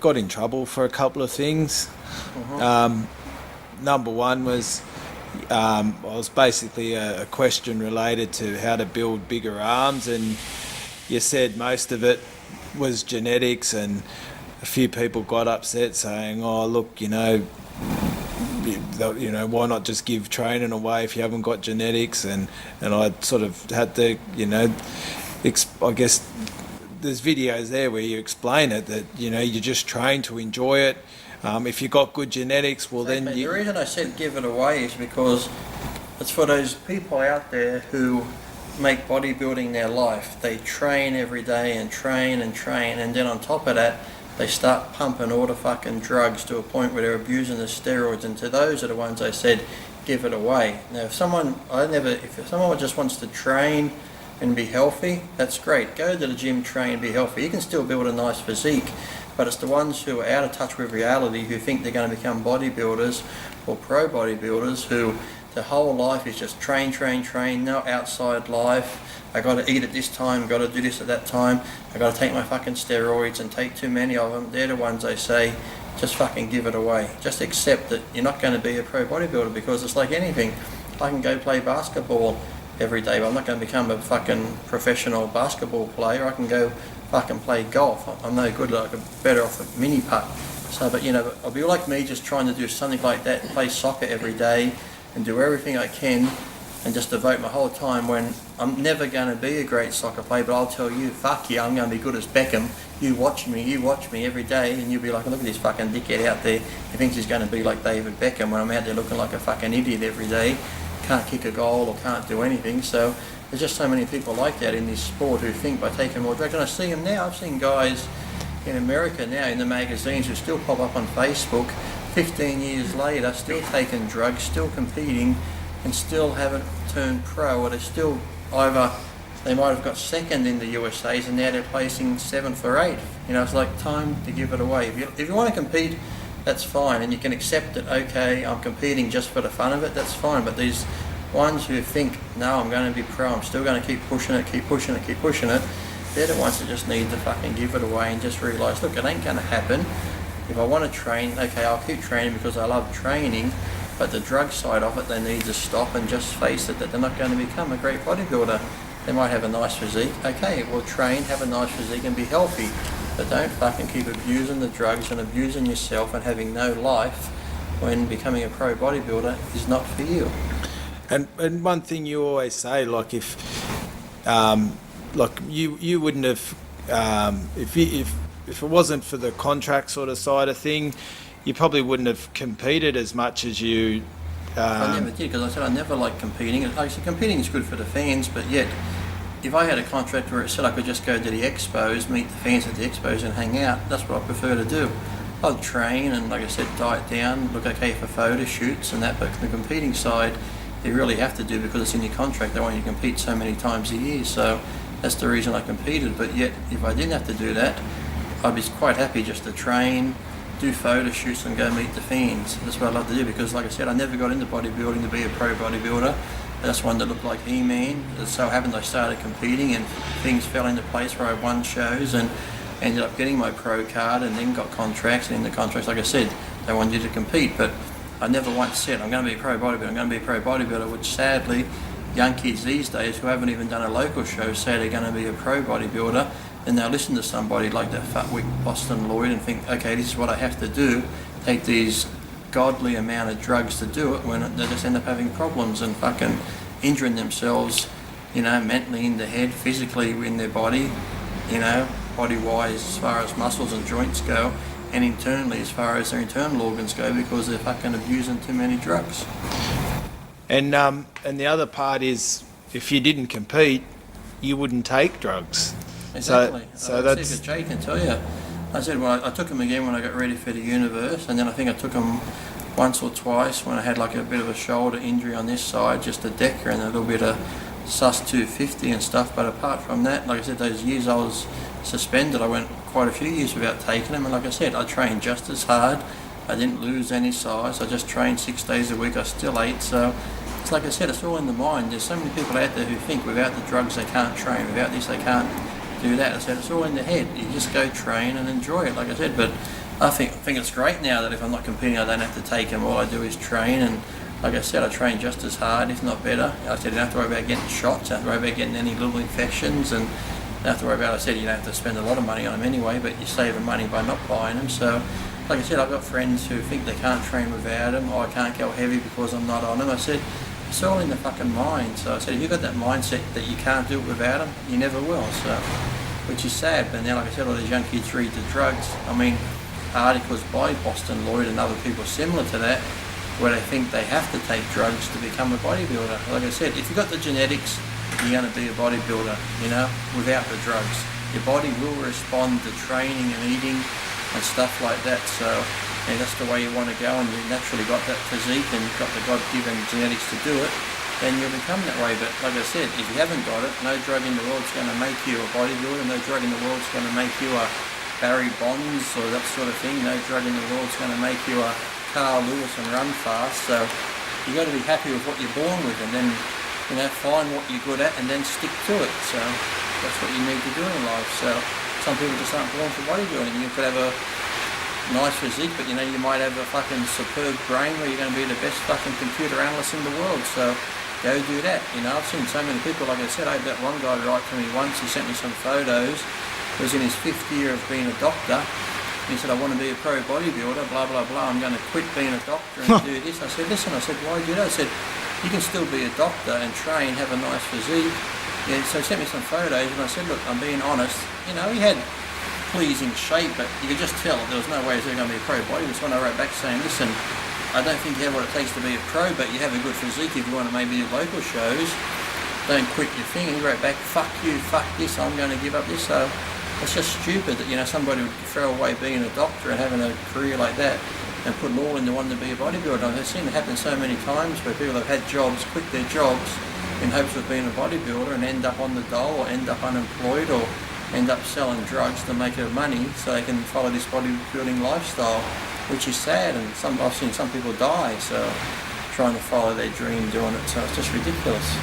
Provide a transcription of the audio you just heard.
got in trouble for a couple of things. Number one was was basically a question related to how to build bigger arms, and you said most of it was genetics, and a few people got upset saying, "Oh, look, why not just give training away if you haven't got genetics?" And I sort of had to, I guess there's videos there where you explain it that you just train to enjoy it. If you got good genetics, well then the reason I said give it away is because it's for those people out there who make bodybuilding their life. They train every day and train, and then on top of that they start pumping all the fucking drugs to a point where they're abusing the steroids, and to those are the ones I said give it away. Now if someone just wants to train and be healthy, that's great. Go to the gym, train, be healthy. You can still build a nice physique, but it's the ones who are out of touch with reality, who think they're going to become bodybuilders or pro bodybuilders, who their whole life is just train, no outside life. I got to eat at this time, got to do this at that time, I got to take my fucking steroids and take too many of them. They're the ones I say, just fucking give it away. Just accept that you're not going to be a pro bodybuilder, because it's like anything. I can go play basketball every day, but I'm not going to become a fucking professional basketball player. I can go fucking play golf. I'm no good, like I'm better off a mini putt. So, but I'll be like me, just trying to do something like that, play soccer every day and do everything I can and just devote my whole time, when I'm never going to be a great soccer player, but I'll tell you, fuck you, I'm going to be good as Beckham. You watch me every day, and you'll be like, look at this fucking dickhead out there. He thinks he's going to be like David Beckham, when I'm out there looking like a fucking idiot every day. Can't kick a goal or can't do anything. So there's just so many people like that in this sport who think by taking more drugs. And I see them now. I've seen guys in America now in the magazines who still pop up on Facebook 15 years later, still taking drugs, still competing, and still haven't turned pro, or they're still either, they might have got second in the USA's and now they're placing 7th or 8th. It's like time to give it away. If you want to compete, that's fine, and you can accept it. Okay, I'm competing just for the fun of it, that's fine. But these ones who think, no, I'm going to be pro, I'm still going to keep pushing it, they're the ones that just need to fucking give it away and just realise, look, it ain't going to happen. If I want to train, okay, I'll keep training because I love training, but the drug side of it, they need to stop and just face it, that they're not going to become a great bodybuilder. They might have a nice physique, okay, well train, have a nice physique and be healthy, but don't fucking keep abusing the drugs and abusing yourself and having no life when becoming a pro bodybuilder is not for you. And one thing you always say, like if you wouldn't have if it wasn't for the contract sort of side of thing, you probably wouldn't have competed as much as you. I never did, because I said I never liked competing. Like I said, competing is good for the fans, but yet, if I had a contract where it said I could just go to the expos, meet the fans at the expos and hang out, that's what I prefer to do. I'll train and, like I said, diet down, look okay for photo shoots and that, but the competing side, you really have to do, because it's in your contract. They want you to compete so many times a year, so that's the reason I competed. But yet, if I didn't have to do that, I'd be quite happy just to train, do photo shoots and go meet the fans. That's what I love to do, because like I said, I never got into bodybuilding to be a pro bodybuilder. I just wanted to look like He-Man. It so happened I started competing and things fell into place where I won shows and ended up getting my pro card, and then got contracts, and in the contracts, like I said, they wanted you to compete, but I never once said I'm going to be a pro bodybuilder, which sadly young kids these days who haven't even done a local show say they're going to be a pro bodybuilder, and they'll listen to somebody like that fatwick Boston Lloyd and think, okay, this is what I have to do, take these godly amount of drugs to do it, when they just end up having problems and fucking injuring themselves, mentally in the head, physically in their body, body-wise as far as muscles and joints go, and internally as far as their internal organs go, because they're fucking abusing too many drugs. And the other part is, if you didn't compete, you wouldn't take drugs. Exactly. So that's. See, Jay can tell you. I said, well, I took them again when I got ready for the universe, and then I think I took them once or twice when I had like a bit of a shoulder injury on this side, just a DECA and a little bit of SUS 250 and stuff. But apart from that, like I said, those years I was suspended, I went quite a few years without taking them, and like I said, I trained just as hard. I didn't lose any size. I just trained 6 days a week. I still ate. So it's like I said, it's all in the mind. There's so many people out there who think without the drugs they can't train, without this they can't do that. I said, it's all in the head. You just go train and enjoy it, like I said. But I think it's great now that if I'm not competing, I don't have to take them. All I do is train, and like I said, I train just as hard, if not better. I said you don't have to worry about getting shots, you don't have to worry about getting any little infections, and you don't have to worry about, I said you don't have to spend a lot of money on them anyway, but you're saving money by not buying them. So, like I said, I've got friends who think they can't train without them, or I can't go heavy because I'm not on them. I said, it's all in the fucking mind. So I said, if you've got that mindset that you can't do it without them, you never will. So, which is sad. But now, like I said, all these young kids read the drugs. I mean, articles by Boston Lloyd and other people similar to that, where they think they have to take drugs to become a bodybuilder. Like I said, if you've got the genetics, you're going to be a bodybuilder, you know, without the drugs. Your body will respond to training and eating and stuff like that. So, and that's the way you want to go, and you've naturally got that physique and you've got the God-given genetics to do it, then you'll become that way. But like I said, if you haven't got it, no drug in the world's going to make you a bodybuilder, no drug in the world's going to make you a Barry Bonds or that sort of thing, no drug in the world's going to make you a Carl Lewis and run fast. So you've got to be happy with what you're born with, and then, you know, find what you're good at and then stick to it. So that's what you need to do in life. So some people just aren't born for bodybuilding. You could have a nice physique, but you know, you might have a fucking superb brain where you're going to be the best fucking computer analyst in the world. So go do that. You know, I've seen so many people, like I said, I had that one guy write to me once, he sent me some photos. He was in his 5th year of being a doctor. He said, I want to be a pro bodybuilder, blah, blah, blah. I'm going to quit being a doctor and do this. I said, listen, I said, why do you do that? I said, you can still be a doctor and train, have a nice physique. Yeah, so he sent me some photos, and I said, look, I'm being honest. You know, he had pleasing shape, but you could just tell there was no way he was going to be a pro bodybuilder. So when I wrote back saying, listen, I don't think you have what it takes to be a pro, but you have a good physique if you want to maybe do local shows. Don't quit your thing. And he wrote back, fuck you, fuck this, I'm going to give up this. So it's just stupid that, you know, somebody would throw away being a doctor and having a career like that and put it all into wanting to be a bodybuilder. I've seen it happen so many times where people have had jobs, quit their jobs in hopes of being a bodybuilder and end up on the dole or end up unemployed or end up selling drugs to make their money so they can follow this bodybuilding lifestyle, which is sad. And I've seen some people die, so trying to follow their dream doing it, so it's just ridiculous.